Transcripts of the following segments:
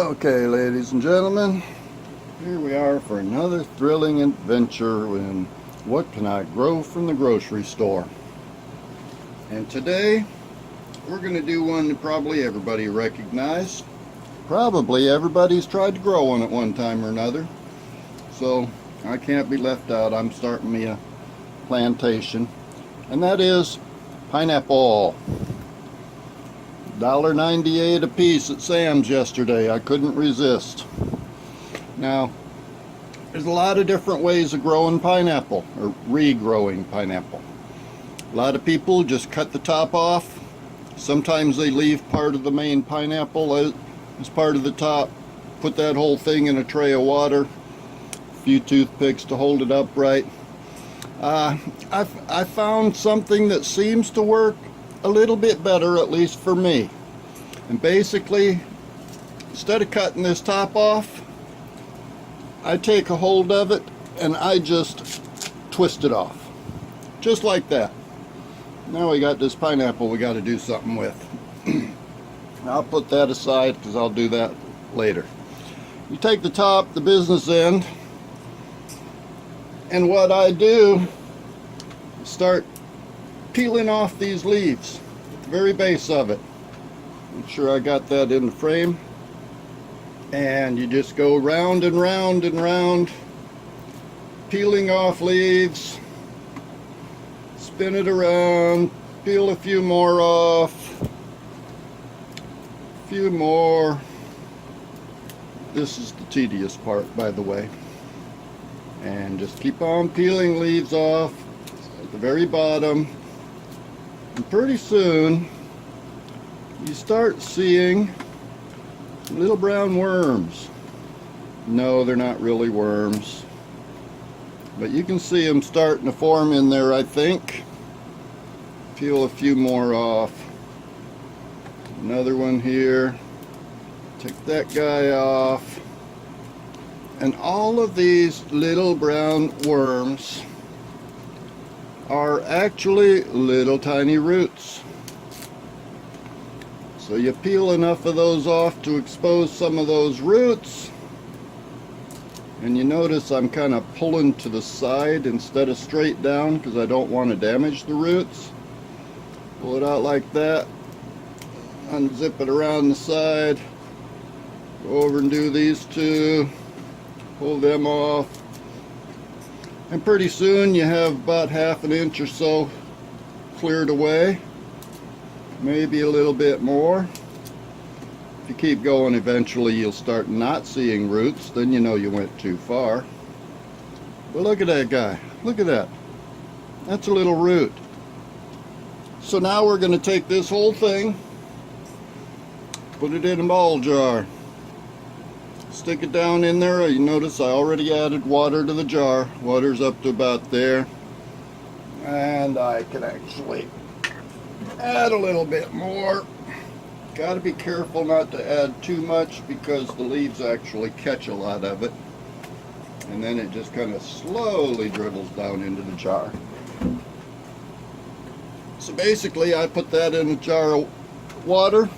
Okay, ladies and gentlemen, here we are for another thrilling adventure in what can I grow from the grocery store. And today we're going to do one that probably everybody recognizes. Probably everybody's tried to grow one at one time or another, so I can't be left out. I'm starting me a plantation, and that is pineapple. $1.98 a piece at Sam's yesterday. I couldn't resist. Now, there's a lot of different ways of growing pineapple, or regrowing pineapple. A lot of people just cut the top off. Sometimes they leave part of the main pineapple as part of the top, put that whole thing in a tray of water, a few toothpicks to hold it upright. I found something that seems to work a little bit better, at least for me. And basically, instead of cutting this top off, I take a hold of it and I just twist it off, just like that. Now we got this pineapple we got to do something with. I'll put that aside because I'll do that later. You take the top, the business end, and what I do is start peeling off these leaves at the very base of it. Make sure I got that in the frame, and you just go round and round and round, peeling off leaves, spin it around, peel a few more off, a few more. This is the tedious part, by the way. And just keep on peeling leaves off at the very bottom. And pretty soon you start seeing little brown worms. No, they're not really worms, but you can see them starting to form in there, I think. Peel a few more off. Another one here. Take that guy off. And all of these little brown worms are actually little tiny roots. So you peel enough of those off to expose some of those roots. And you notice I'm kind of pulling to the side instead of straight down because I don't want to damage the roots. Pull it out like that. Unzip it around the side. Go over and do these two. Pull them off. And pretty soon you have about ½ an inch or so cleared away. Maybe a little bit more. If you keep going, eventually you'll start not seeing roots. Then you know you went too far. But look at that guy. Look at that. That's a little root. So now we're going to take this whole thing, put it in a ball jar. Stick it down in there. You notice I already added water to the jar. Water's up to about there. And I can actually add a little bit more. Got to be careful not to add too much because the leaves actually catch a lot of it. And then it just kind of slowly dribbles down into the jar. So basically I put that in a jar of water.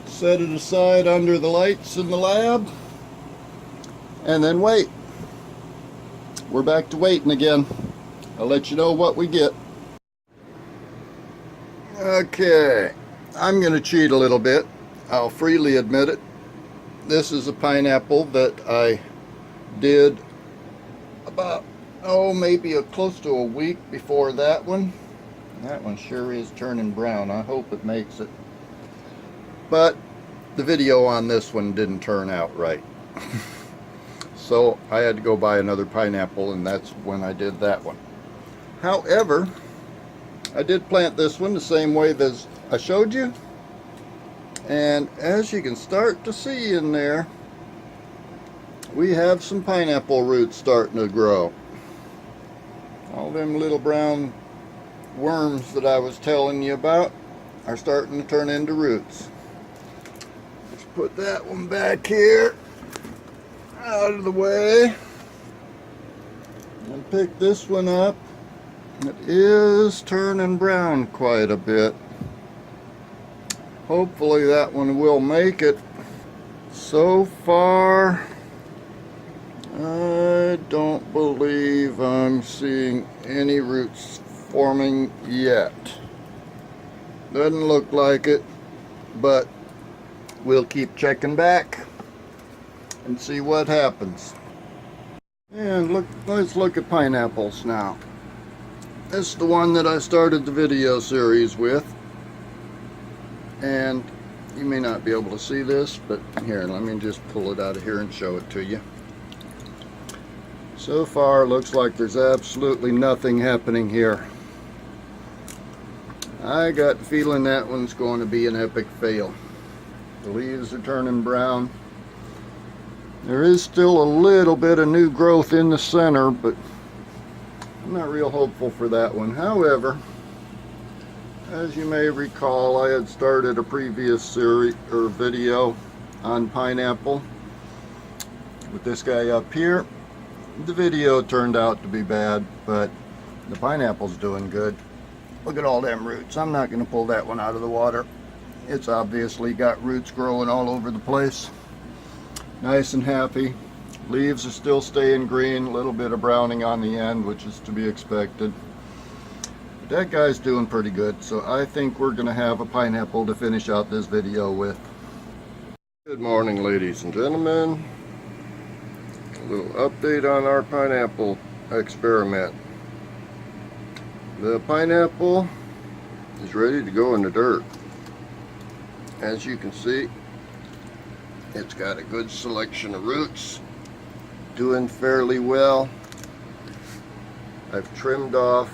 Set it aside under the lights in the lab, and then wait. We're back to waiting again. I'll let you know what we get. Okay, I'm going to cheat a little bit. I'll freely admit it. This is a pineapple that I did about, maybe close to a week before that one. That one sure is turning brown. I hope it makes it. But the video on this one didn't turn out right. So I had to go buy another pineapple, and that's when I did that one. However, I did plant this one the same way as I showed you. And as you can start to see in there, we have some pineapple roots starting to grow. All them little brown worms that I was telling you about are starting to turn into roots. Put that one back here out of the way and pick this one up. It is turning brown quite a bit. Hopefully that one will make it. So far, I don't believe I'm seeing any roots forming yet. Doesn't look like it, but we'll keep checking back and see what happens. And let's look at pineapples now. This is the one that I started the video series with, and you may not be able to see this, but here, let me just pull it out of here and show it to you. So far, it looks like there's absolutely nothing happening here. I got the feeling that one's going to be an epic fail. The leaves are turning brown. There is still a little bit of new growth in the center, but I'm not real hopeful for that one. However, as you may recall, I had started a previous series or video on pineapple with this guy up here. The video turned out to be bad, but the pineapple's doing good. Look at all them roots. I'm not going to pull that one out of the water. It's obviously got roots growing all over the place. Nice and happy. Leaves are still staying green, a little bit of browning on the end, which is to be expected. But that guy's doing pretty good, so I think we're going to have a pineapple to finish out this video with. Good morning, ladies and gentlemen. A little update on our pineapple experiment. The pineapple is ready to go in the dirt. As you can see, it's got a good selection of roots, doing fairly well. I've trimmed off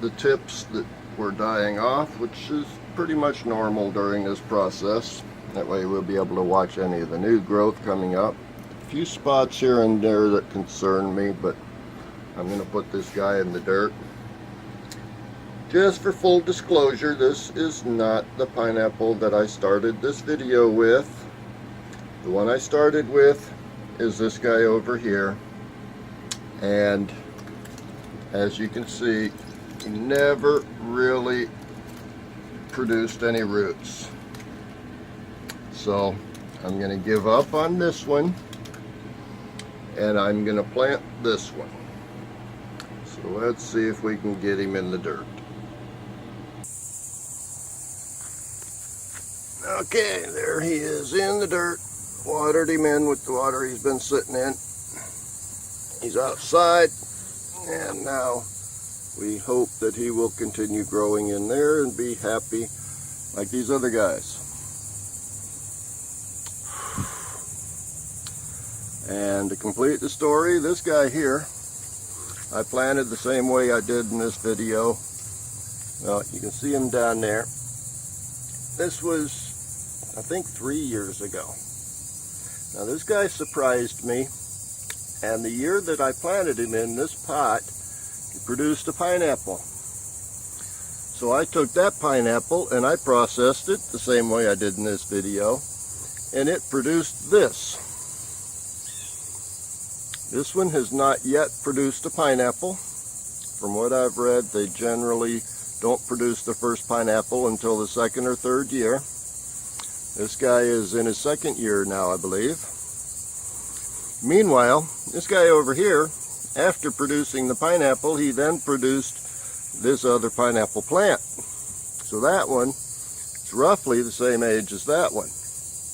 the tips that were dying off, which is pretty much normal during this process. That way we'll be able to watch any of the new growth coming up. A few spots here and there that concern me, but I'm going to put this guy in the dirt. Just for full disclosure, this is not the pineapple that I started this video with. The one I started with is this guy over here, and as you can see, he never really produced any roots. So I'm going to give up on this one, and I'm going to plant this one. So let's see if we can get him in the dirt. Okay, there he is in the dirt. Watered him in with the water he's been sitting in. He's outside, and now we hope that he will continue growing in there and be happy like these other guys. And to complete the story, this guy here, I planted the same way I did in this video. Well, you can see him down there. This was, I think, 3 years ago. Now this guy surprised me, and the year that I planted him in this pot, he produced a pineapple. So I took that pineapple and I processed it the same way I did in this video, and it produced this. This one has not yet produced a pineapple. From what I've read, they generally don't produce the first pineapple until the second or third year. This guy is in his second year now, I believe. Meanwhile, this guy over here, after producing the pineapple, he then produced this other pineapple plant. So that one is roughly the same age as that one,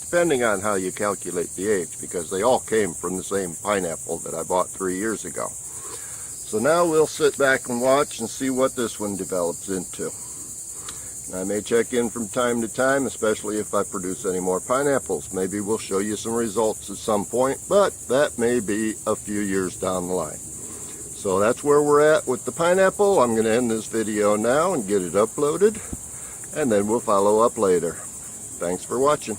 depending on how you calculate the age, because they all came from the same pineapple that I bought 3 years ago. So now we'll sit back and watch and see what this one develops into. I may check in from time to time, especially if I produce any more pineapples. Maybe we'll show you some results at some point, but that may be a few years down the line. So that's where we're at with the pineapple. I'm going to end this video now and get it uploaded, and then we'll follow up later. Thanks for watching.